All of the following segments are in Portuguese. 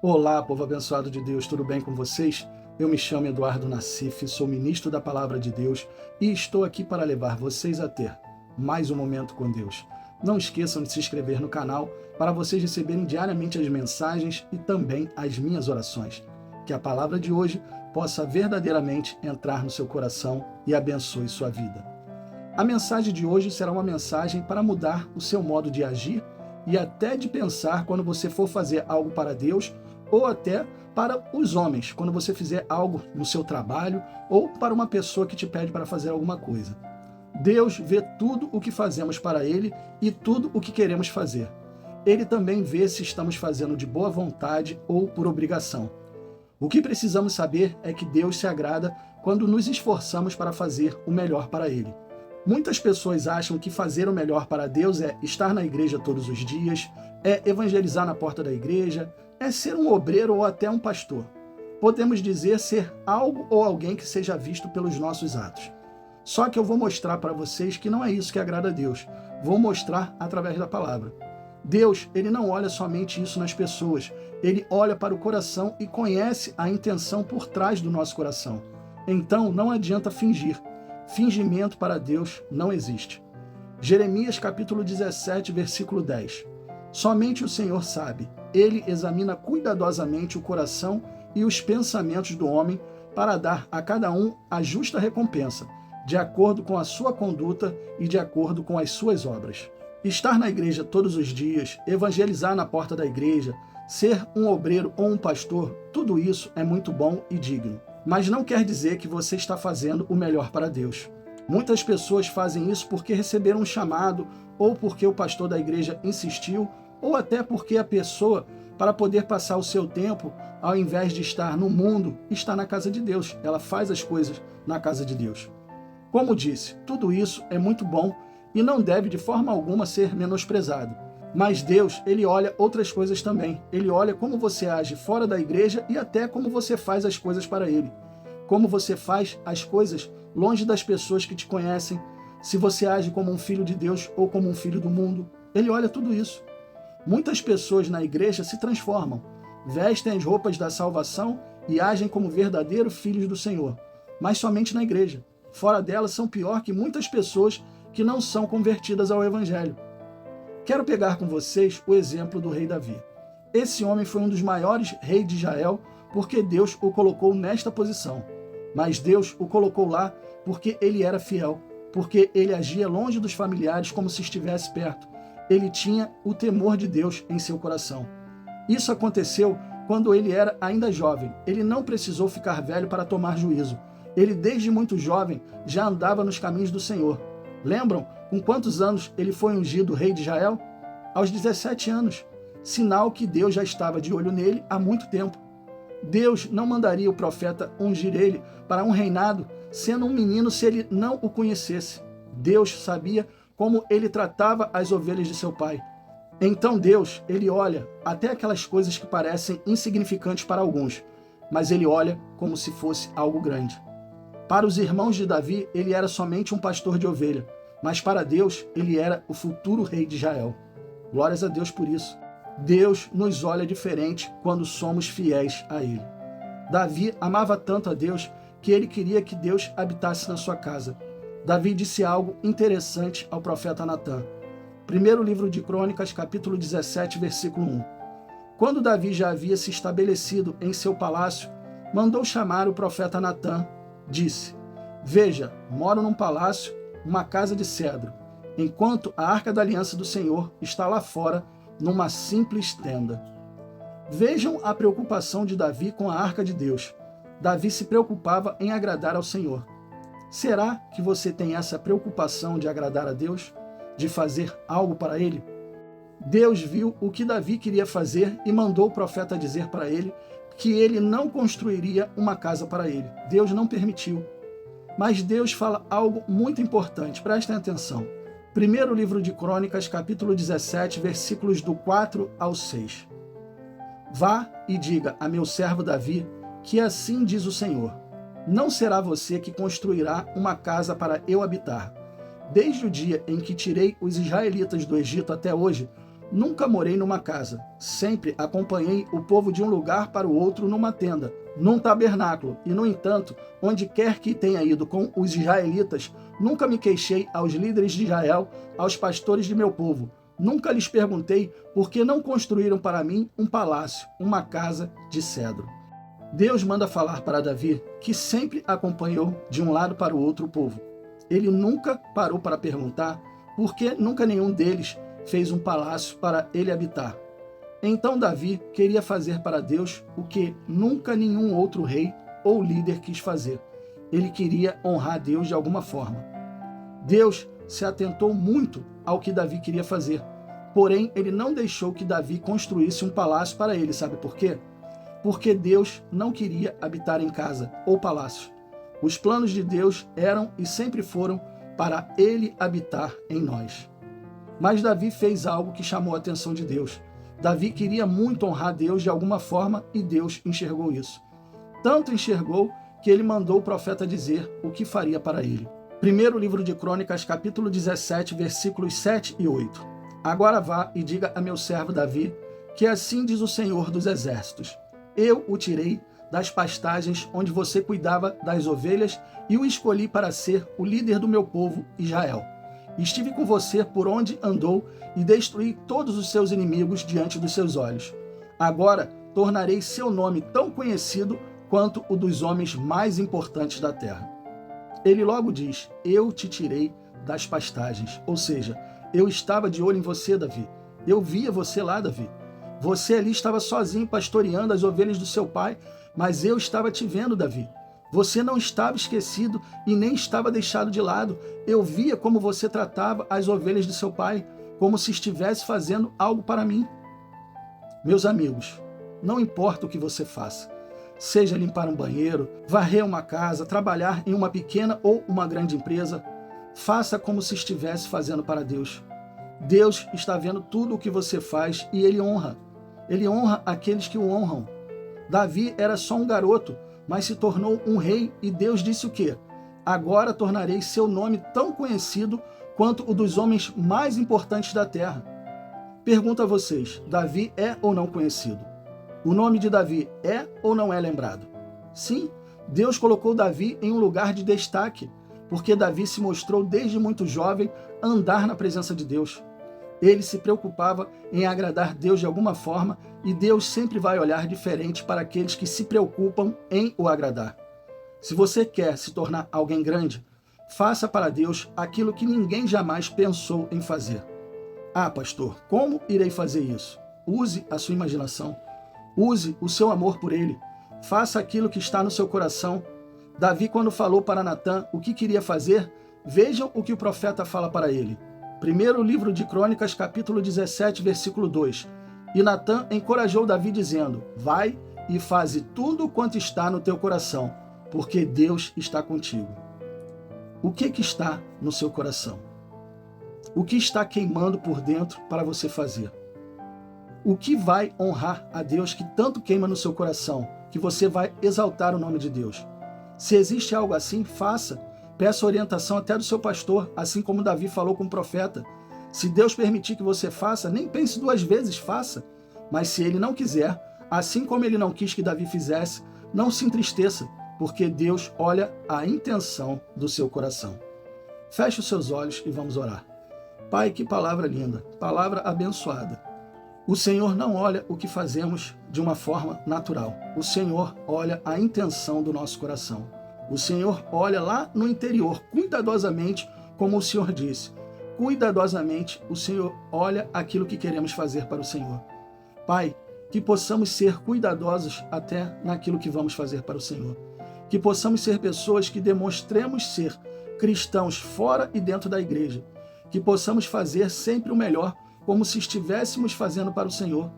Olá, povo abençoado de Deus, tudo bem com vocês? Eu me chamo Eduardo Nassif, sou ministro da Palavra de Deus e estou aqui para levar vocês a ter mais um momento com Deus. Não esqueçam de se inscrever no canal para vocês receberem diariamente as mensagens e também as minhas orações. Que a palavra de hoje possa verdadeiramente entrar no seu coração e abençoe sua vida. A mensagem de hoje será uma mensagem para mudar o seu modo de agir e até de pensar quando você for fazer algo para Deus ou até para os homens, quando você fizer algo no seu trabalho ou para uma pessoa que te pede para fazer alguma coisa. Deus vê tudo o que fazemos para Ele e tudo o que queremos fazer. Ele também vê se estamos fazendo de boa vontade ou por obrigação. O que precisamos saber é que Deus se agrada quando nos esforçamos para fazer o melhor para Ele. Muitas pessoas acham que fazer o melhor para Deus é estar na igreja todos os dias, é evangelizar na porta da igreja, é ser um obreiro ou até um pastor. Podemos dizer ser algo ou alguém que seja visto pelos nossos atos. Só que eu vou mostrar para vocês que não é isso que agrada a Deus. Vou mostrar através da palavra. Deus, ele não olha somente isso nas pessoas. Ele olha para o coração e conhece a intenção por trás do nosso coração. Então, não adianta fingir. Fingimento para Deus não existe. Jeremias capítulo 17, versículo 10. Somente o Senhor sabe. Ele examina cuidadosamente o coração e os pensamentos do homem para dar a cada um a justa recompensa, de acordo com a sua conduta e de acordo com as suas obras. Estar na igreja todos os dias, evangelizar na porta da igreja, ser um obreiro ou um pastor, tudo isso é muito bom e digno. Mas não quer dizer que você está fazendo o melhor para Deus. Muitas pessoas fazem isso porque receberam um chamado, ou porque o pastor da igreja insistiu, ou até porque a pessoa, para poder passar o seu tempo, ao invés de estar no mundo, está na casa de Deus. Ela faz as coisas na casa de Deus. Como disse, tudo isso é muito bom e não deve de forma alguma ser menosprezado. Mas Deus, ele olha outras coisas também. Ele olha como você age fora da igreja e até como você faz as coisas para Ele. Como você faz as coisas longe das pessoas que te conhecem. Se você age como um filho de Deus ou como um filho do mundo. Ele olha tudo isso. Muitas pessoas na igreja se transformam, vestem as roupas da salvação e agem como verdadeiros filhos do Senhor. Mas somente na igreja. Fora dela são pior que muitas pessoas que não são convertidas ao Evangelho. Quero pegar com vocês o exemplo do rei Davi. Esse homem foi um dos maiores reis de Israel porque Deus o colocou nesta posição. Mas Deus o colocou lá porque ele era fiel, porque ele agia longe dos familiares como se estivesse perto. Ele tinha o temor de Deus em seu coração. Isso aconteceu quando ele era ainda jovem. Ele não precisou ficar velho para tomar juízo. Ele, desde muito jovem, já andava nos caminhos do Senhor. Lembram com quantos anos ele foi ungido rei de Israel? Aos 17 anos. Sinal que Deus já estava de olho nele há muito tempo. Deus não mandaria o profeta ungir ele para um reinado, sendo um menino, se ele não o conhecesse. Deus sabia como ele tratava as ovelhas de seu pai. Então Deus, ele olha até aquelas coisas que parecem insignificantes para alguns, mas ele olha como se fosse algo grande. Para os irmãos de Davi, ele era somente um pastor de ovelha, mas para Deus, ele era o futuro rei de Israel. Glórias a Deus por isso. Deus nos olha diferente quando somos fiéis a Ele. Davi amava tanto a Deus que ele queria que Deus habitasse na sua casa. Davi disse algo interessante ao profeta Natã. Primeiro livro de Crônicas, capítulo 17, versículo 1. Quando Davi já havia se estabelecido em seu palácio, mandou chamar o profeta Natã. Disse: Veja, moro num palácio, uma casa de cedro, enquanto a arca da aliança do Senhor está lá fora, numa simples tenda. Vejam a preocupação de Davi com a arca de Deus. Davi se preocupava em agradar ao Senhor. Será que você tem essa preocupação de agradar a Deus? De fazer algo para Ele? Deus viu o que Davi queria fazer e mandou o profeta dizer para ele que ele não construiria uma casa para ele. Deus não permitiu. Mas Deus fala algo muito importante, prestem atenção. Primeiro livro de Crônicas, capítulo 17, versículos do 4 ao 6. Vá e diga a meu servo Davi que assim diz o Senhor: não será você que construirá uma casa para eu habitar. Desde o dia em que tirei os israelitas do Egito até hoje, Nunca morei numa casa, sempre acompanhei o povo de um lugar para o outro numa tenda, num tabernáculo, e, no entanto, onde quer que tenha ido com os israelitas, nunca me queixei aos líderes de Israel, aos pastores de meu povo. Nunca lhes perguntei por que não construíram para mim um palácio, uma casa de cedro. Deus manda falar para Davi, que sempre acompanhou de um lado para o outro o povo. Ele nunca parou para perguntar por que nunca nenhum deles fez um palácio para ele habitar. Então Davi queria fazer para Deus o que nunca nenhum outro rei ou líder quis fazer. Ele queria honrar Deus de alguma forma. Deus se atentou muito ao que Davi queria fazer, porém ele não deixou que Davi construísse um palácio para ele. Sabe por quê? Porque Deus não queria habitar em casa ou palácio. Os planos de Deus eram e sempre foram para ele habitar em nós. Mas Davi fez algo que chamou a atenção de Deus. Davi queria muito honrar Deus de alguma forma e Deus enxergou isso. Tanto enxergou que ele mandou o profeta dizer o que faria para ele. Primeiro livro de Crônicas, capítulo 17, versículos 7 e 8. Agora vá e diga a meu servo Davi que assim diz o Senhor dos Exércitos. Eu o tirei das pastagens onde você cuidava das ovelhas e o escolhi para ser o líder do meu povo Israel. Estive com você por onde andou e destruí todos os seus inimigos diante dos seus olhos. Agora tornarei seu nome tão conhecido quanto o dos homens mais importantes da terra. Ele logo diz, eu te tirei das pastagens. Ou seja, eu estava de olho em você, Davi. Eu via você lá, Davi. Você ali estava sozinho pastoreando as ovelhas do seu pai, mas eu estava te vendo, Davi. Você não estava esquecido e nem estava deixado de lado. Eu via como você tratava as ovelhas de seu pai, como se estivesse fazendo algo para mim. Meus amigos, não importa o que você faça, seja limpar um banheiro, varrer uma casa, trabalhar em uma pequena ou uma grande empresa, faça como se estivesse fazendo para Deus. Deus está vendo tudo o que você faz e Ele honra. Ele honra aqueles que o honram. Davi era só um garoto, mas se tornou um rei e Deus disse o quê? Agora tornarei seu nome tão conhecido quanto o dos homens mais importantes da terra. Pergunto a vocês, Davi é ou não conhecido? O nome de Davi é ou não é lembrado? Sim, Deus colocou Davi em um lugar de destaque, porque Davi se mostrou desde muito jovem andar na presença de Deus. Ele se preocupava em agradar Deus de alguma forma e Deus sempre vai olhar diferente para aqueles que se preocupam em o agradar. Se você quer se tornar alguém grande, faça para Deus aquilo que ninguém jamais pensou em fazer. Ah, pastor, como irei fazer isso? Use a sua imaginação. Use o seu amor por ele. Faça aquilo que está no seu coração. Davi, quando falou para Natã o que queria fazer, vejam o que o profeta fala para ele. Primeiro livro de Crônicas, capítulo 17, versículo 2. E Natã encorajou Davi dizendo, vai e faze tudo quanto está no teu coração, porque Deus está contigo. O que está no seu coração? O que está queimando por dentro para você fazer? O que vai honrar a Deus que tanto queima no seu coração, que você vai exaltar o nome de Deus? Se existe algo assim, faça. Peça orientação até do seu pastor, assim como Davi falou com o profeta. Se Deus permitir que você faça, nem pense duas vezes, faça. Mas se ele não quiser, assim como ele não quis que Davi fizesse, não se entristeça, porque Deus olha a intenção do seu coração. Feche os seus olhos e vamos orar. Pai, que palavra linda, palavra abençoada. O Senhor não olha o que fazemos de uma forma natural. O Senhor olha a intenção do nosso coração. O Senhor olha lá no interior, cuidadosamente, como o Senhor disse. Cuidadosamente, o Senhor olha aquilo que queremos fazer para o Senhor. Pai, que possamos ser cuidadosos até naquilo que vamos fazer para o Senhor. Que possamos ser pessoas que demonstremos ser cristãos fora e dentro da igreja. Que possamos fazer sempre o melhor, como se estivéssemos fazendo para o Senhor.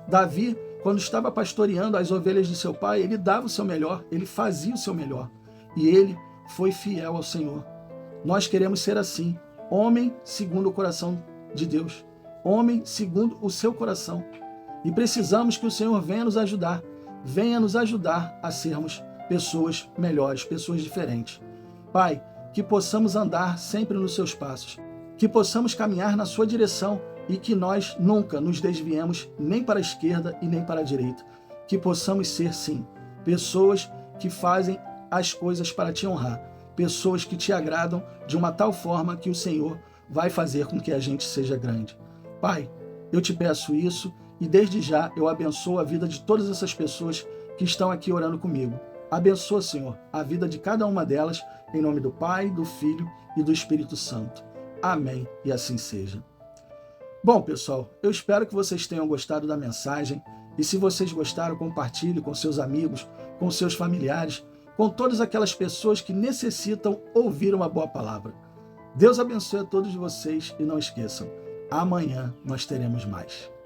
Davi, quando estava pastoreando as ovelhas de seu pai, ele dava o seu melhor, ele fazia o seu melhor. E ele foi fiel ao Senhor. Nós queremos ser assim, homem segundo o coração de Deus, homem segundo o seu coração. E precisamos que o Senhor venha nos ajudar a sermos pessoas melhores, pessoas diferentes. Pai, que possamos andar sempre nos seus passos, que possamos caminhar na sua direção e que nós nunca nos desviemos nem para a esquerda e nem para a direita. Que possamos ser, sim, pessoas que fazem as coisas para te honrar, pessoas que te agradam de uma tal forma que o Senhor vai fazer com que a gente seja grande. Pai, eu te peço isso e desde já eu abençoo a vida de todas essas pessoas que estão aqui orando comigo. Abençoa, Senhor, a vida de cada uma delas, em nome do Pai, do Filho e do Espírito Santo. Amém, e assim seja. Bom, pessoal, eu espero que vocês tenham gostado da mensagem e se vocês gostaram, compartilhe com seus amigos, com seus familiares, com todas aquelas pessoas que necessitam ouvir uma boa palavra. Deus abençoe a todos vocês e não esqueçam, amanhã nós teremos mais.